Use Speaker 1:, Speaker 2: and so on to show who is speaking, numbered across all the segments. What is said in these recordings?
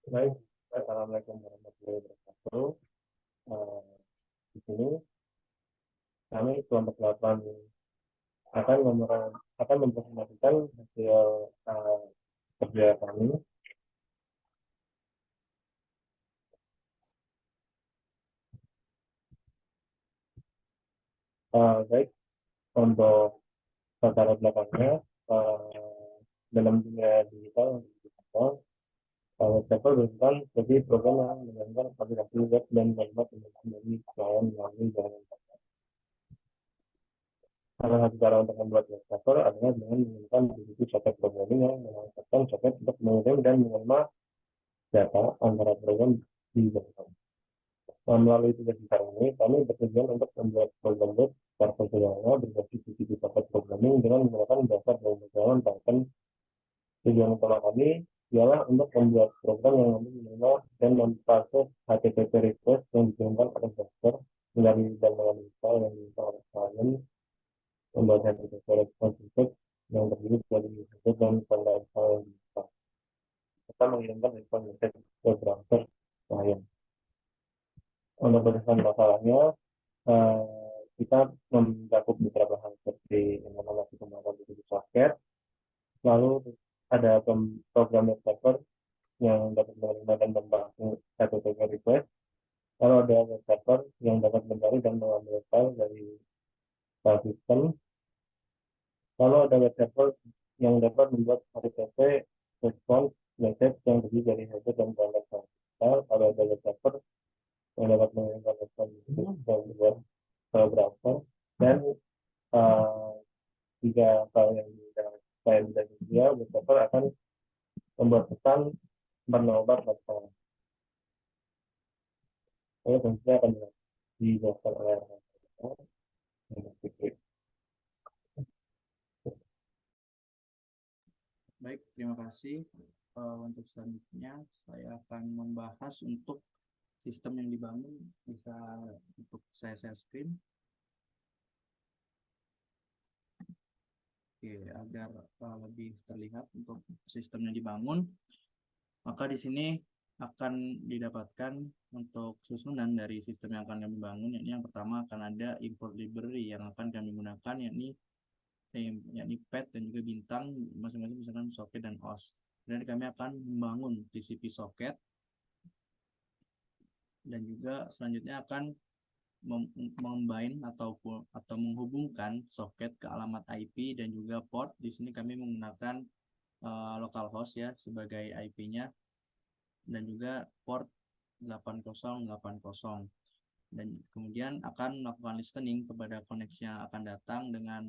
Speaker 1: Baik, Assalamualaikum warahmatullahi wabarakatuh. Eh, di sini kami kelompok 8 akan mempresentasikan hasil eh, kerja kami. Baik, untuk latar belakangnya dalam dunia digital, web developer merupakan jadi program yang menjalankan aplikasi web dan membuat dari klien melalui jaringan. Salah satu cara untuk membuat web developer adalah dengan menggunakan buku soket programming yang menggunakan soket untuk mengirim dan menerima data antara program di Jepang. Melalui tugas besar ini, kami bertujuan untuk membuat program web secara sederhana berbasis TCP paket programming dengan menggunakan dasar dan pengetahuan Python. Tujuan utama kami ialah untuk membuat program yang mampu menerima dan memproses HTTP request yang dikirimkan oleh browser dari dan mengambil file yang diminta oleh klien, membuat HTTP response request yang terdiri dari message dan tanda file yang diminta, serta mengirimkan response message ke browser klien. Untuk berdasarkan masalahnya, eh, kita mencakup beberapa hal seperti informasi kemampuan di soket, lalu ada program web yang dapat menerima dan membantu HTTP request, lalu ada web server yang dapat mencari dan mengambil file dari file system, lalu ada web server yang dapat membuat HTTP response message yang terdiri dari header dan body file. Lalu ada web server yang dapat mengirimkan response message dan membuat file browser, dan uh, jika file yang klien dan dia developer akan membuat pesan bernomor masalah. Lalu tentunya akan dijelaskan oleh
Speaker 2: Baik, terima kasih. Untuk selanjutnya, saya akan membahas untuk sistem yang dibangun. Bisa untuk saya share screen. Oke, agar lebih terlihat untuk sistem yang dibangun. Maka di sini akan didapatkan untuk susunan dari sistem yang akan kami bangun. Yakni yang pertama akan ada import library yang akan kami gunakan, yakni pet dan juga bintang masing-masing misalkan socket dan os. Dan kami akan membangun TCP socket dan juga selanjutnya akan membind atau menghubungkan soket ke alamat IP dan juga port. Di sini kami menggunakan localhost ya sebagai IP-nya dan juga port 8080, dan kemudian akan melakukan listening kepada koneksi yang akan datang dengan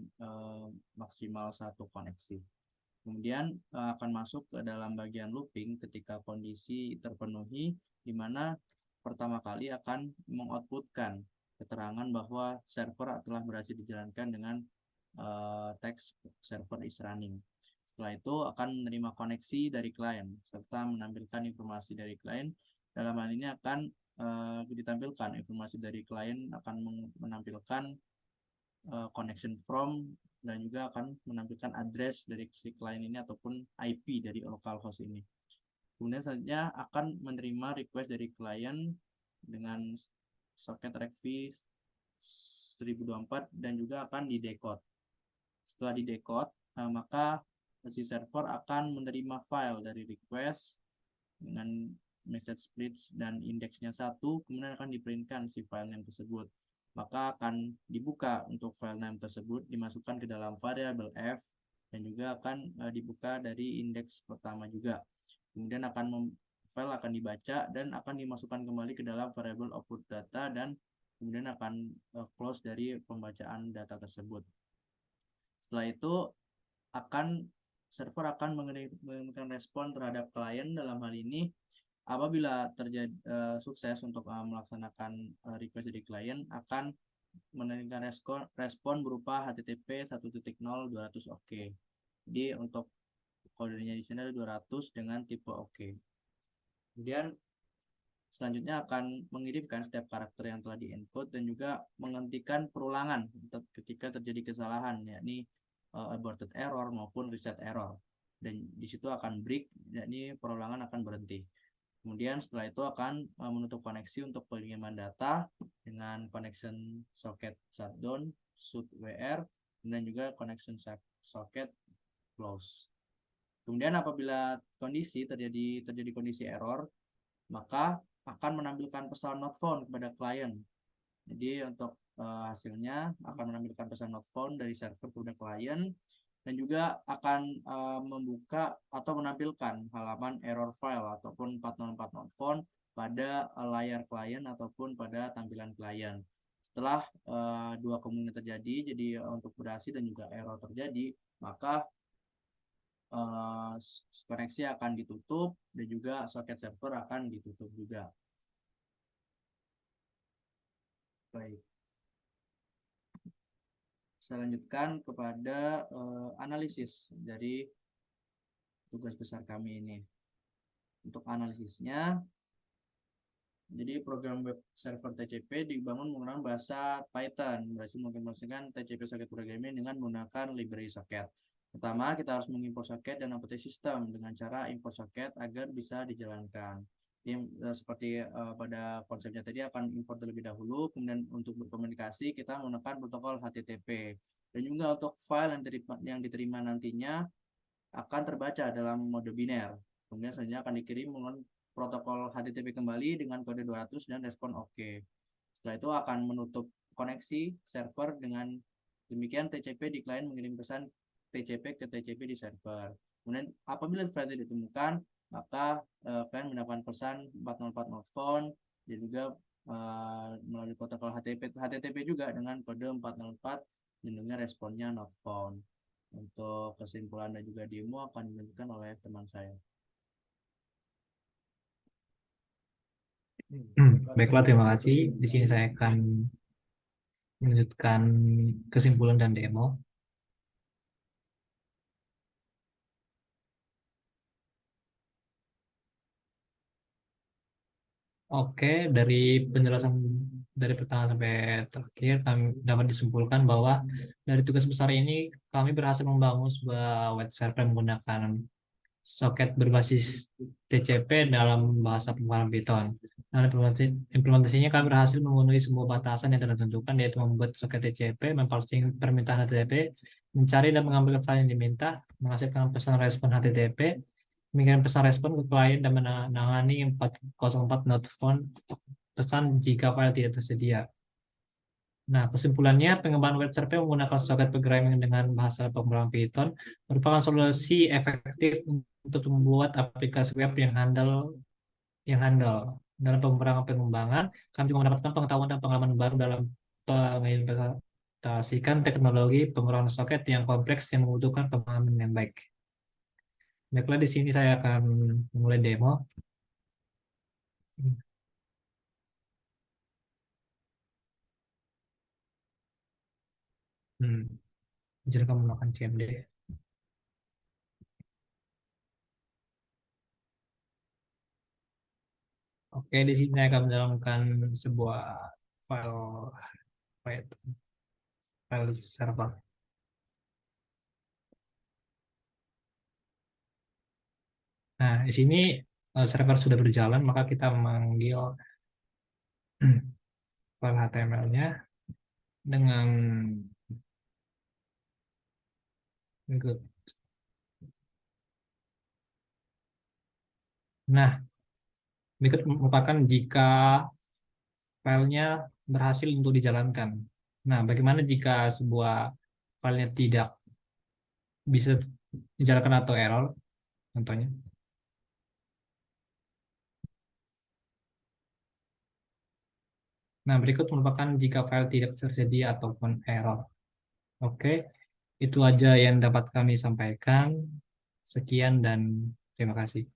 Speaker 2: maksimal satu koneksi. Kemudian akan masuk ke dalam bagian looping ketika kondisi terpenuhi, di mana pertama kali akan mengoutputkan keterangan bahwa server telah berhasil dijalankan dengan teks server is running. Setelah itu akan menerima koneksi dari klien serta menampilkan informasi dari klien. Dalam hal ini akan ditampilkan informasi dari klien, akan menampilkan connection from, dan juga akan menampilkan address dari si klien ini ataupun IP dari localhost ini. Kemudian selanjutnya akan menerima request dari klien dengan soket RECV 1024 dan juga akan didecode. Setelah didecode, maka si server akan menerima file dari request dengan message splits dan indeksnya 1, kemudian akan diprintkan si file name tersebut. Maka akan dibuka untuk file name tersebut, dimasukkan ke dalam variabel f, dan juga akan dibuka dari indeks pertama juga. Kemudian file akan dibaca dan akan dimasukkan kembali ke dalam variabel output data, dan kemudian akan close dari pembacaan data tersebut. Setelah itu server akan mengirimkan respon terhadap klien. Dalam hal ini apabila terjadi sukses untuk melaksanakan request dari klien, akan mengirimkan respon berupa HTTP 1.0 200 Jadi untuk kodenya di sini ada 200 dengan tipe OK. Kemudian selanjutnya akan mengirimkan setiap karakter yang telah di-encode dan juga menghentikan perulangan ketika terjadi kesalahan, yakni aborted error maupun reset error. Dan di situ akan break, yakni perulangan akan berhenti. Kemudian setelah itu akan menutup koneksi untuk pengiriman data dengan connection socket shutdown, shoot WR, dan juga connection socket close. Kemudian apabila terjadi kondisi error, maka akan menampilkan pesan not found kepada klien. Jadi untuk hasilnya akan menampilkan pesan not found dari server kepada klien, dan juga akan membuka atau menampilkan halaman error file ataupun 404 not found pada layar klien ataupun pada tampilan klien. Setelah dua kemungkinan terjadi, jadi untuk berhasil dan juga error terjadi, maka koneksi akan ditutup dan juga soket server akan ditutup juga. Baik. Saya lanjutkan kepada analisis dari tugas besar kami ini. Untuk analisisnya, jadi program web server TCP dibangun menggunakan bahasa Python, berhasil mengimplementasikan TCP socket programming dengan menggunakan library socket. Pertama, kita harus mengimport soket dan operating system dengan cara import soket agar bisa dijalankan. Jadi, seperti pada konsepnya tadi akan import terlebih dahulu, kemudian untuk berkomunikasi kita menggunakan protokol HTTP. Dan juga untuk file yang diterima nantinya akan terbaca dalam mode biner. Kemudian selanjutnya akan dikirim menggunakan protokol HTTP kembali dengan kode 200 dan respon OK. Setelah itu akan menutup koneksi server, dengan demikian TCP di klien mengirim pesan TCP ke TCP di server. Kemudian apabila file tidak ditemukan, maka klien mendapatkan pesan 404 not found, dan juga melalui protokol HTTP juga dengan kode 404 dan dengan responnya not found. Untuk kesimpulan dan juga demo akan dilanjutkan oleh teman saya.
Speaker 3: Baiklah, terima kasih. Di sini saya akan melanjutkan kesimpulan dan demo. Oke, dari penjelasan dari pertama sampai terakhir, kami dapat disimpulkan bahwa dari tugas besar ini kami berhasil membangun sebuah web server menggunakan soket berbasis TCP dalam bahasa pemrograman Python. Nah, implementasinya kami berhasil memenuhi semua batasan yang telah ditentukan, yaitu membuat soket TCP, memparsing permintaan HTTP, mencari dan mengambil file yang diminta, menghasilkan pesan respon HTTP, mengirim pesan respon ke klien, dan menangani 404 not found pesan jika file tidak tersedia. Nah, kesimpulannya, pengembangan web server menggunakan soket programming dengan bahasa pemrograman Python merupakan solusi efektif untuk membuat aplikasi web yang handal. Dalam pengembangan, kami juga mendapatkan pengetahuan dan pengalaman baru dalam mengimplementasikan teknologi pemrograman soket yang kompleks yang membutuhkan pemahaman yang baik. Baiklah, di sini saya akan mulai demo. Jadi kamu menggunakan CMD. Oke, di sini saya akan menjalankan sebuah file server. Nah, di sini server sudah berjalan, maka kita memanggil file HTML-nya dengan good. Nah, berikut merupakan jika filenya berhasil untuk dijalankan. Nah, bagaimana jika sebuah filenya tidak bisa dijalankan atau error? Contohnya. Nah, berikut merupakan jika file tidak tersedia ataupun error. Oke, itu aja yang dapat kami sampaikan. Sekian dan terima kasih.